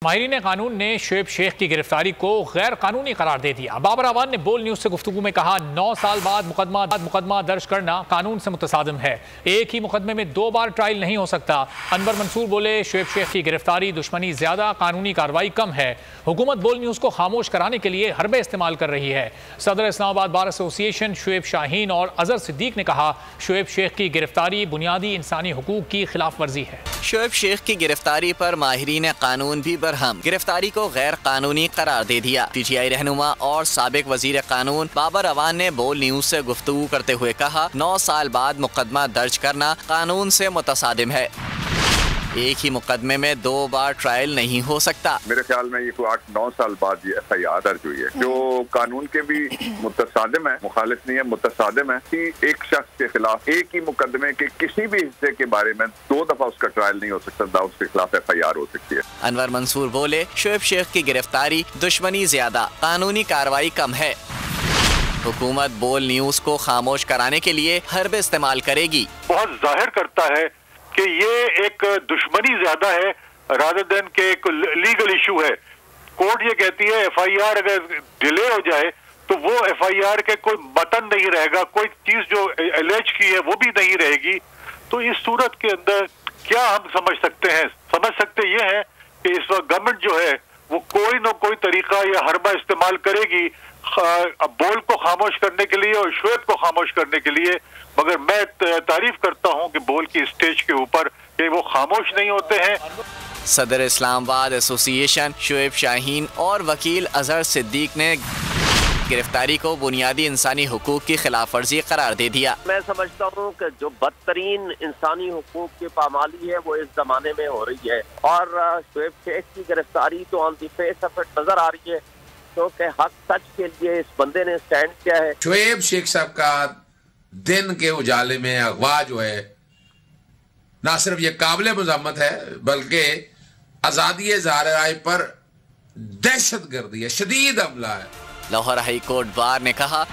माहिरीन कानून ने शुएब शेख की गिरफ्तारी को गैर कानूनी करार दे दिया। बाबर अवान ने बोल न्यूज से गुफ्तगू में कहा, 9 साल बाद मुकदमा दर्ज करना कानून से मुतसादिम है। एक ही मुकदमे में 2 बार ट्रायल नहीं हो सकता। अनवर मंसूर बोले, शुएब शेख की गिरफ्तारी दुश्मनी ज्यादा, कानूनी कार्रवाई कम है। हुकूमत बोल न्यूज को खामोश कराने के लिए हरबे इस्तेमाल कर रही है। सदर इस्लामाबाद बार एसोसिएशन शुएब शाहीन और अजहर सिद्दीक ने कहा, शुएब शेख की गिरफ्तारी बुनियादी इंसानी हुकूक की खिलाफ वर्जी है। शुएब शेख की गिरफ्तारी पर माहिरीन कानून भी बरहम, गिरफ्तारी को गैर कानूनी करार दे दिया। PTI रहनुमा और साबिक वजीर कानून बाबर अवान ने बोल न्यूज से गुफ्तगू करते हुए कहा, 9 साल बाद मुकदमा दर्ज करना कानून से मुतसादिम है। एक ही मुकदमे में 2 बार ट्रायल नहीं हो सकता। मेरे ख्याल में ये 8-9 साल बाद ये FIR दर्ज हुई है, जो कानून के भी मुतसादिम है, मुखालिफ नहीं है, मुतसादिम है कि एक शख्स के खिलाफ एक ही मुकदमे के किसी भी हिस्से के बारे में 2 दफा उसका ट्रायल नहीं हो सकता, उसके खिलाफ FIR हो सकती है। अनवर मंसूर बोले, शुएब शेख की गिरफ्तारी दुश्मनी ज्यादा, कानूनी कार्रवाई कम है। हुकूमत बोल न्यूज को खामोश कराने के लिए हरबे इस्तेमाल करेगी। बहुत जाहिर करता है कि ये एक दुश्मनी ज्यादा है रादर देन के एक लीगल इशू है। कोर्ट ये कहती है FIR अगर डिले हो जाए तो वो FIR के कोई बटन नहीं रहेगा, कोई चीज जो एलेज की है वो भी नहीं रहेगी। तो इस सूरत के अंदर क्या हम समझ सकते हैं? समझ सकते ये है कि इस वक्त गवर्नमेंट जो है वो कोई न कोई तरीका या हरबा इस्तेमाल करेगी बोल को खामोश करने के लिए और शुएब को खामोश करने के लिए। मगर मैं तारीफ करता हूं कि बोल की स्टेज के ऊपर कि वो खामोश नहीं होते हैं। सदर इस्लामाबाद एसोसिएशन शुएब शाहीन और वकील अजहर सिद्दीक ने गिरफ्तारी को बुनियादी इंसानी हुकूक की खिलाफ वर्जी करार दे दिया। मैं समझता हूँ कि जो बदतरीन इंसानी हुकूक की पामाली है वो इस जमाने में हो रही है और शुएब शेख की गिरफ्तारी तो on the face of it नजर आ रही है क्योंकि हक सच के लिए इस बंदे ने स्टैंड किया है। शुएब शेख साहब का दिन के उजाले में अगवा जो है ना सिर्फ ये काबिल मज़म्मत है बल्कि आज़ादी इज़हार राय पर दहशतगर्दी है, शदीद हमला है। लाहौर हाई कोर्ट बार ने कहा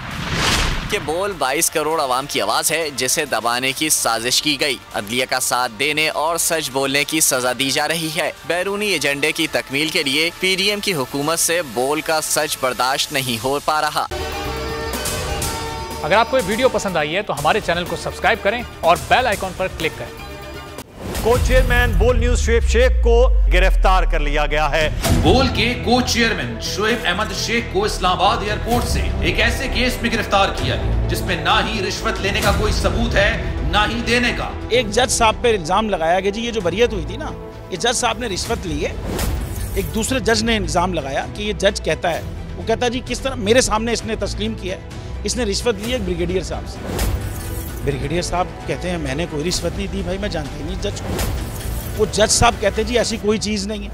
कि बोल 22 करोड़ आवाम की आवाज है जिसे दबाने की साजिश की गई। अदलिया का साथ देने और सच बोलने की सजा दी जा रही है। बैरूनी एजेंडे की तकमील के लिए PDM की हुकूमत से बोल का सच बर्दाश्त नहीं हो पा रहा। अगर आपको ये वीडियो पसंद आई है तो हमारे चैनल को सब्सक्राइब करें और बेल आइकॉन पर क्लिक करें। को चेयरमैन बोल न्यूज शुएब शेख को गिरफ्तार कर लिया गया है। बोल के को चेयरमैन शुएब अहमद शेख को इस्लामाबाद एयरपोर्ट से एक ऐसे केस में गिरफ्तार किया है जिसमें ना ही रिश्वत लेने का कोई सबूत है ना ही देने का। एक जज साहब पे इल्जाम लगाया कि जी ये जो वरीयत हुई थी ना, ये जज साहब ने रिश्वत ली है। एक दूसरे जज ने इल्जाम लगाया कि ये जज कहता है, वो कहता है जी किस तरह मेरे सामने इसने तस्लीम किया है, इसने रिश्वत ली है ब्रिगेडियर साहब से। ब्रिगेडियर साहब कहते हैं मैंने कोई रिश्वत नहीं दी भाई, मैं जानता ही नहीं जज को। वो जज साहब कहते हैं जी ऐसी कोई चीज़ नहीं है।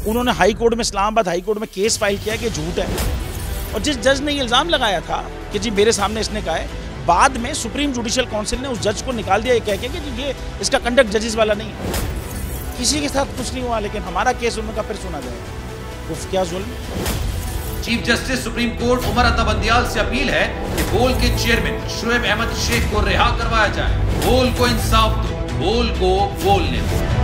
उन्होंने हाई कोर्ट में, इस्लामाबाद हाई कोर्ट में केस फाइल किया कि झूठ है। और जिस जज ने इल्ज़ाम लगाया था कि जी मेरे सामने इसने कहा है, बाद में सुप्रीम जुडिशल काउंसिल ने उस जज को निकाल दिया ये कह के कि जी ये इसका कंडक्ट जजेस वाला नहीं है, किसी के साथ कुछ नहीं हुआ, लेकिन हमारा केस उनका फिर सुना जाएगा। उफ क्या जुल्म। Chief justice supreme court Umar Ata Bandial से अपील है कि बोल के चेयरमैन शुएब अहमद शेख को रिहा करवाया जाए। बोल को इंसाफ दो, बोल को बोलने दो।